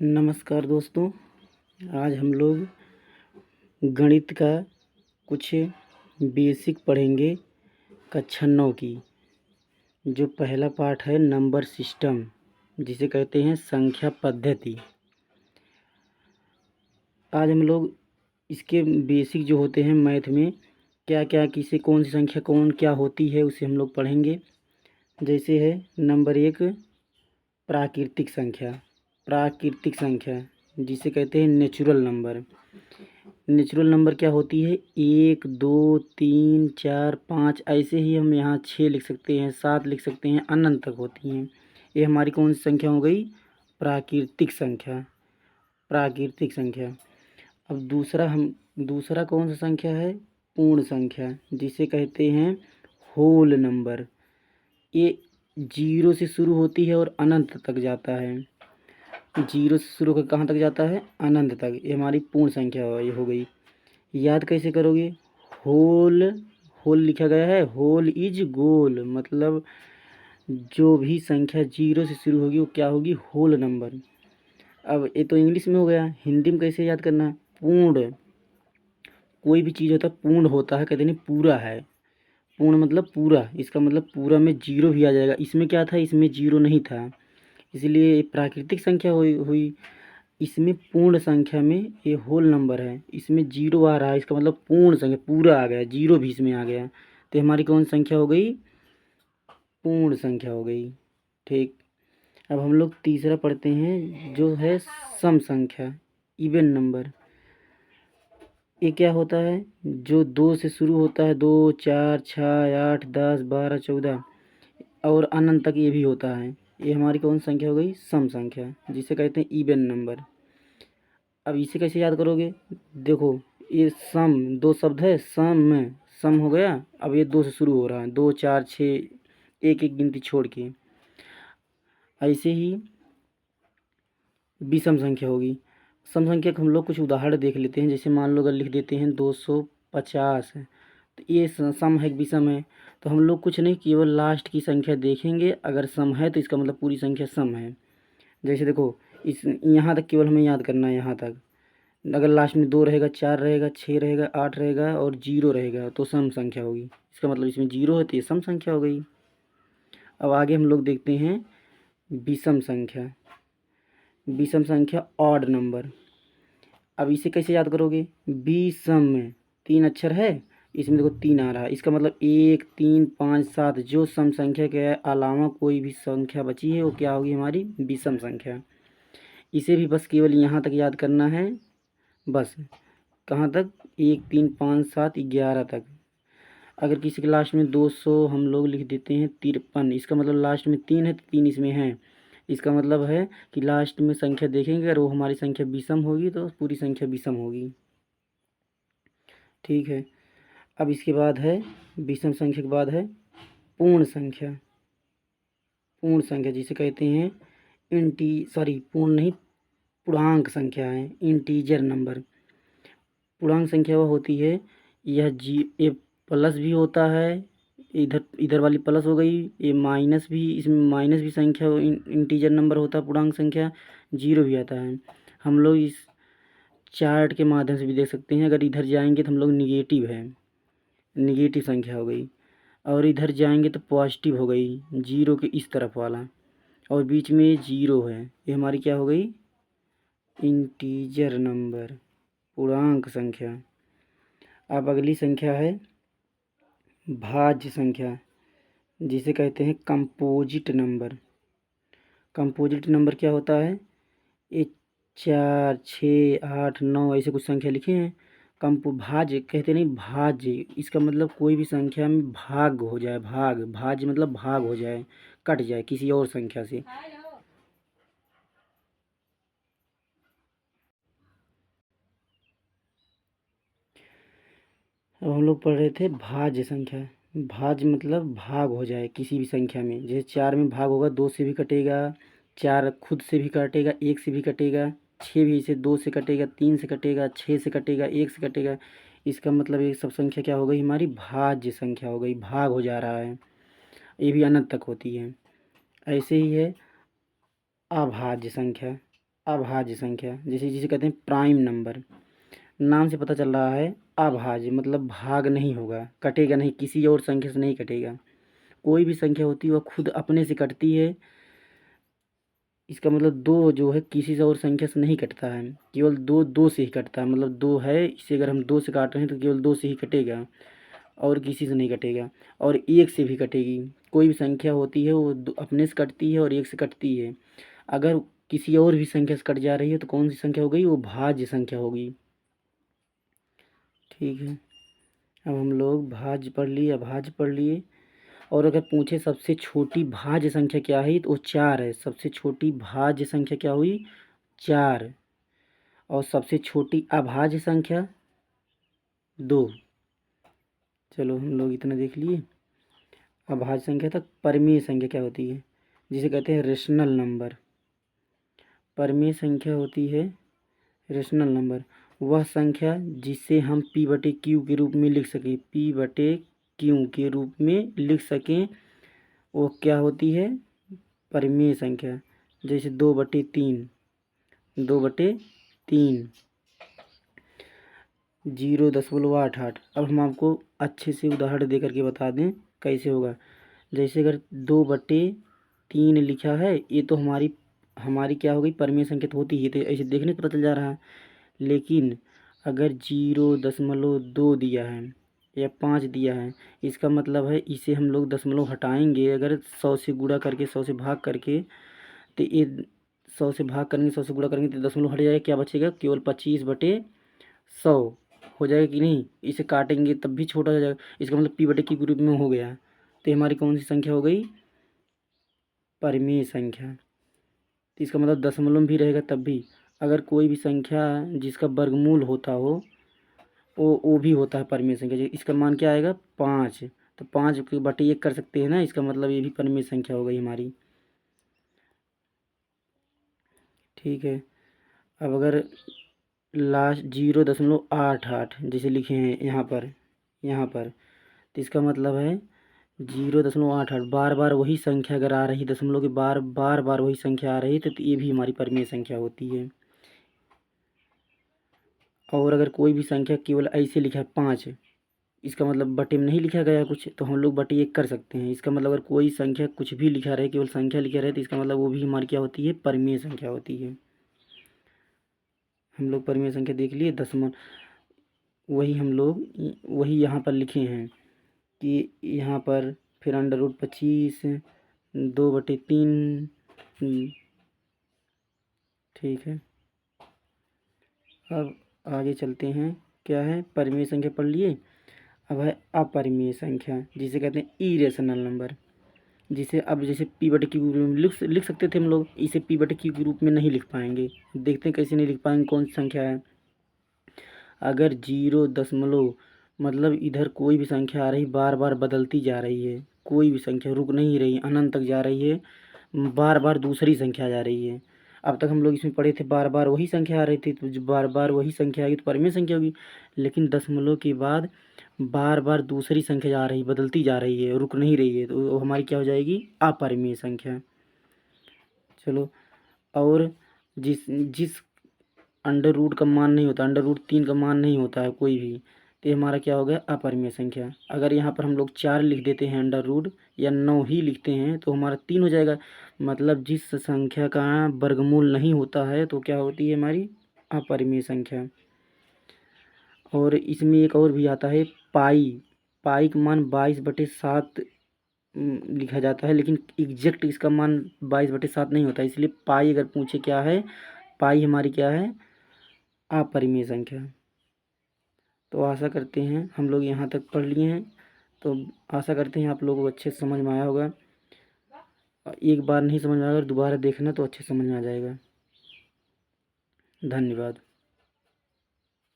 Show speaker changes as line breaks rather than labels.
नमस्कार दोस्तों। आज हम लोग गणित का कुछ बेसिक पढ़ेंगे कक्षा 9 की। जो पहला पार्ट है नंबर सिस्टम, जिसे कहते हैं संख्या पद्धति। आज हम लोग इसके बेसिक जो होते हैं मैथ में क्या क्या किसे कौन सी संख्या कौन क्या होती है उसे हम लोग पढ़ेंगे। जैसे है नंबर 1 प्राकृतिक संख्या। प्राकृतिक संख्या जिसे कहते हैं नेचुरल नंबर। नेचुरल नंबर क्या होती है? 1 2 3 4 5 ऐसे ही हम यहाँ 6 लिख सकते हैं, 7 लिख सकते हैं, अनंत तक होती हैं। ये हमारी कौन सी संख्या हो गई? प्राकृतिक संख्या। प्राकृतिक संख्या। अब दूसरा कौन सा संख्या है? पूर्ण संख्या, जिसे कहते हैं होल नंबर। ये 0 से शुरू होती है और अनंत तक जाता है। 0 से शुरू होकर कहाँ तक जाता है? अनंत तक। ये हमारी पूर्ण संख्या ये हो गई। याद कैसे करोगे? होल होल लिखा गया है, होल इज गोल, मतलब जो भी संख्या 0 से शुरू होगी वो क्या होगी? Whole number. अब ये तो इंग्लिश में हो गया, हिंदी में कैसे याद करना है? पूर्ण। कोई भी चीज़ होता है पूर्ण होता है, कहते नहीं पूरा है। पूर्ण मतलब पूरा, इसका मतलब पूरा में 0 भी आ जाएगा। इसमें क्या था? इसमें 0 नहीं था, इसलिए ये प्राकृतिक संख्या हुई। इसमें पूर्ण संख्या में ये होल नंबर है, इसमें 0 आ रहा है, इसका मतलब पूर्ण संख्या पूरा आ गया, 0 भी इसमें आ गया, तो हमारी कौन संख्या हो गई? पूर्ण संख्या हो गई। ठीक। अब हम लोग तीसरा पढ़ते हैं जो है सम संख्या, इवन नंबर। ये क्या होता है? जो 2 से शुरू होता है, 2 4 6 8 10 12 14 और अनंत तक ये भी होता है। ये हमारी कौन संख्या हो गई? सम संख्या, जिसे कहते हैं इवन नंबर। अब इसे कैसे याद करोगे? देखो, ये सम दो शब्द है, सम में सम हो गया। अब ये 2 से शुरू हो रहा है, 2 4 6 एक एक गिनती छोड़ के। ऐसे ही विषम संख्या होगी। सम संख्या का हम लोग कुछ उदाहरण देख लेते हैं। जैसे मान लो अगर लिख देते हैं 250 है, तो ये सम है विषम है। तो हम लोग कुछ नहीं, केवल लास्ट की संख्या देखेंगे, अगर सम है तो इसका मतलब पूरी संख्या सम है। जैसे देखो, इस यहाँ तक केवल हमें याद करना है, यहाँ तक। अगर लास्ट में 2 रहेगा, 4 रहेगा, 6 रहेगा, 8 रहेगा और 0 रहेगा तो सम संख्या होगी। इसका मतलब इसमें 0 है तो ये सम संख्या हो गई। अब आगे हम लोग देखते हैं विषम संख्या। विषम संख्या ऑड नंबर। अब इसे कैसे याद करोगे? विषम में 3 अक्षर है, इसमें देखो 3 आ रहा है, इसका मतलब 1 3 5 7 जो सम संख्या के अलावा कोई भी संख्या बची है वो क्या होगी? हमारी विषम संख्या। इसे भी बस केवल यहाँ तक याद करना है, बस। कहाँ तक? 1 3 5 7 11 तक। अगर किसी के लास्ट में 200 हम लोग लिख देते हैं 53, इसका मतलब लास्ट में 3 है तो 3 इसमें है। इसका मतलब है कि लास्ट में संख्या देखेंगे, अगर वो हमारी संख्या विषम होगी तो पूरी संख्या विषम होगी। ठीक है। अब इसके बाद है विषम संख्या के बाद है पूर्ण संख्या। पूर्ण संख्या जिसे कहते हैं पूर्ण नहीं, पूर्णांक संख्या है, इंटीजर नंबर। पूर्णांक संख्या वह होती है, यह ये प्लस भी होता है, इधर इधर वाली प्लस हो गई, ये माइनस भी, इसमें माइनस भी संख्या इंटीजर नंबर होता है पूर्णांक संख्या। 0 भी आता है। हम लोग इस चार्ट के माध्यम से भी देख सकते हैं। अगर इधर जाएंगे तो हम लोग निगेटिव है, निगेटिव संख्या हो गई, और इधर जाएंगे तो पॉजिटिव हो गई, 0 के इस तरफ वाला, और बीच में 0 है, ये हमारी क्या हो गई? इंटीजर नंबर, पूर्णांक संख्या। अब अगली संख्या है भाज्य संख्या, जिसे कहते हैं कंपोजिट नंबर। कंपोजिट नंबर क्या होता है? ये 4 6 8 9 ऐसे कुछ संख्या लिखे हैं। भाज्य कहते नहीं, भाज्य इसका मतलब कोई भी संख्या में भाग हो जाए, भाज्य मतलब भाग हो जाए, कट जाए किसी और संख्या से। अब हम लोग पढ़ रहे थे भाज्य संख्या। भाज्य मतलब भाग हो जाए किसी भी संख्या में। जैसे 4 में भाग होगा, 2 से भी कटेगा, 4 खुद से भी कटेगा, 1 से भी कटेगा, 6 भी इसे 2 से कटेगा, 3 से कटेगा, 6 से कटेगा, 1 से कटेगा। इसका मतलब ये सब संख्या क्या हो गई? हमारी भाज्य संख्या हो गई, भाग हो जा रहा है। ये भी अनंत तक होती है। ऐसे ही है अभाज्य संख्या। अभाज्य संख्या, जैसे जिसे कहते हैं प्राइम नंबर। नाम से पता चल रहा है अभाज्य मतलब भाग नहीं होगा, कटेगा नहीं, किसी और संख्या से नहीं कटेगा। कोई भी संख्या होती है वह खुद अपने से कटती है। इसका मतलब दो जो है किसी से और संख्या से नहीं कटता है, केवल दो दो से ही कटता है। मतलब दो है, इसे अगर हम दो से काट रहे हैं तो केवल दो से ही कटेगा और किसी से नहीं कटेगा। और एक से भी कटेगी। कोई भी संख्या होती है वो अपने से कटती है और एक से कटती है। अगर किसी और भी संख्या से कट जा रही है तो कौन सी संख्या हो गई, वो भाज्य संख्या होगी। ठीक है, अब हम लोग भाज्य पढ़ लिए, अभाज्य पढ़ लिए। और अगर पूछे सबसे छोटी भाज्य संख्या क्या है तो वो 4 है। सबसे छोटी भाज्य संख्या क्या हुई, 4। और सबसे छोटी अभाज्य संख्या 2। चलो हम लोग इतना देख लिए। अभाज्य संख्या तक। परिमेय संख्या क्या होती है, जिसे कहते हैं रेशनल नंबर। परिमेय संख्या होती है रेशनल नंबर, वह संख्या जिसे हम p बटे क्यू के रूप में लिख सकें, p बटे क्यू के रूप में लिख सकें, वो क्या होती है, परिमेय संख्या। जैसे 2/3, 2/3, 0.88। अब हम आपको अच्छे से उदाहरण दे करके बता दें कैसे होगा। जैसे अगर 2/3 लिखा है, ये तो हमारी हमारी क्या हो गई, परिमेय संख्या तो होती ही, तो ऐसे देखने को पता चल जा रहा है। लेकिन अगर 0.2 दिया है या 5 दिया है, इसका मतलब है इसे हम लोग दशमलव हटाएंगे। अगर 100 से गुणा करके, 100 से भाग करके, तो ये 100 से भाग करेंगे, 100 से गुणा करेंगे तो दशमलव हट जाएगा। क्या बचेगा, केवल 25/100 हो जाएगा कि नहीं। इसे काटेंगे तब भी छोटा हो जाएगा। इसका मतलब p बटे q के रूप में हो गया। तो हमारी कौन सी संख्या हो गई, परिमेय संख्या। तो इसका मतलब दशमलव भी रहेगा तब भी। अगर कोई भी संख्या जिसका वर्गमूल होता हो वो भी होता है परिमेय संख्या। इसका मान क्या आएगा, 5। तो 5/1 कर सकते हैं ना, इसका मतलब ये भी परिमेय संख्या हो गई हमारी। ठीक है, अब अगर लास्ट 0.88 जैसे लिखे हैं यहाँ पर तो इसका मतलब है 0.88 बार बार वही संख्या अगर आ रही, दशमलव के बार बार वही संख्या आ रही तो ये भी हमारी परिमेय संख्या होती है। और अगर कोई भी संख्या केवल ऐसे लिखा है 5, इसका मतलब बटे में नहीं लिखा गया कुछ, तो हम लोग बटे 1 कर सकते हैं। इसका मतलब अगर कोई संख्या कुछ भी लिखा रहे, केवल संख्या लिखा रहे, तो इसका मतलब वो भी हमारी क्या होती है, परिमेय संख्या होती है। हम लोग परिमेय संख्या देख लिए। दशमलव वही हम लोग वही यहाँ पर लिखे हैं कि यहाँ पर फिर √25, 2/3। ठीक है, अब आगे चलते हैं। क्या है, परिमेय संख्या पढ़ लिए। अब है अपरिमेय संख्या, जिसे कहते हैं इरेशनल नंबर। जिसे अब जैसे p बटे क्यू के रूप में लिख सकते थे हम लोग, इसे p बटे क्यू के रूप में नहीं लिख पाएंगे। देखते हैं कैसे नहीं लिख पाएंगे, कौन सी संख्या है। अगर 0 मतलब इधर कोई भी संख्या आ रही बार बार बदलती जा रही है, कोई भी संख्या रुक नहीं रही, अनंत तक जा रही है, बार बार दूसरी संख्या जा रही है। अब तक हम लोग इसमें पढ़े थे बार बार वही संख्या आ रही थी, तो जो बार बार वही संख्या आएगी तो परिमेय संख्या होगी। लेकिन दशमलव के बाद बार बार दूसरी संख्या जा रही, बदलती जा रही है, रुक नहीं रही है, तो वो हमारी क्या हो जाएगी, अपरिमेय संख्या। चलो, और जिस जिस अंडर रूट का मान नहीं होता, √3 का मान नहीं होता है कोई भी, तो ये हमारा क्या हो गया, अपरिमेय संख्या। अगर यहाँ पर हम लोग 4 लिख देते हैं अंडर रूट, या 9 ही लिखते हैं तो हमारा 3 हो जाएगा। मतलब जिस संख्या का वर्गमूल नहीं होता है तो क्या होती है, हमारी अपरिमेय संख्या। और इसमें एक और भी आता है पाई। पाई का मान 22/7 लिखा जाता है, लेकिन एग्जैक्ट इसका मान 22/7 नहीं होता, इसलिए पाई अगर पूछे क्या है, पाई हमारी क्या है, अपरिमेय संख्या। तो आशा करते हैं हम लोग यहाँ तक पढ़ लिए हैं, तो आशा करते हैं आप लोगों को अच्छे से समझ में आया होगा। एक बार नहीं समझ में आया, अगर दोबारा देखना तो अच्छे समझ में आ जाएगा। धन्यवाद।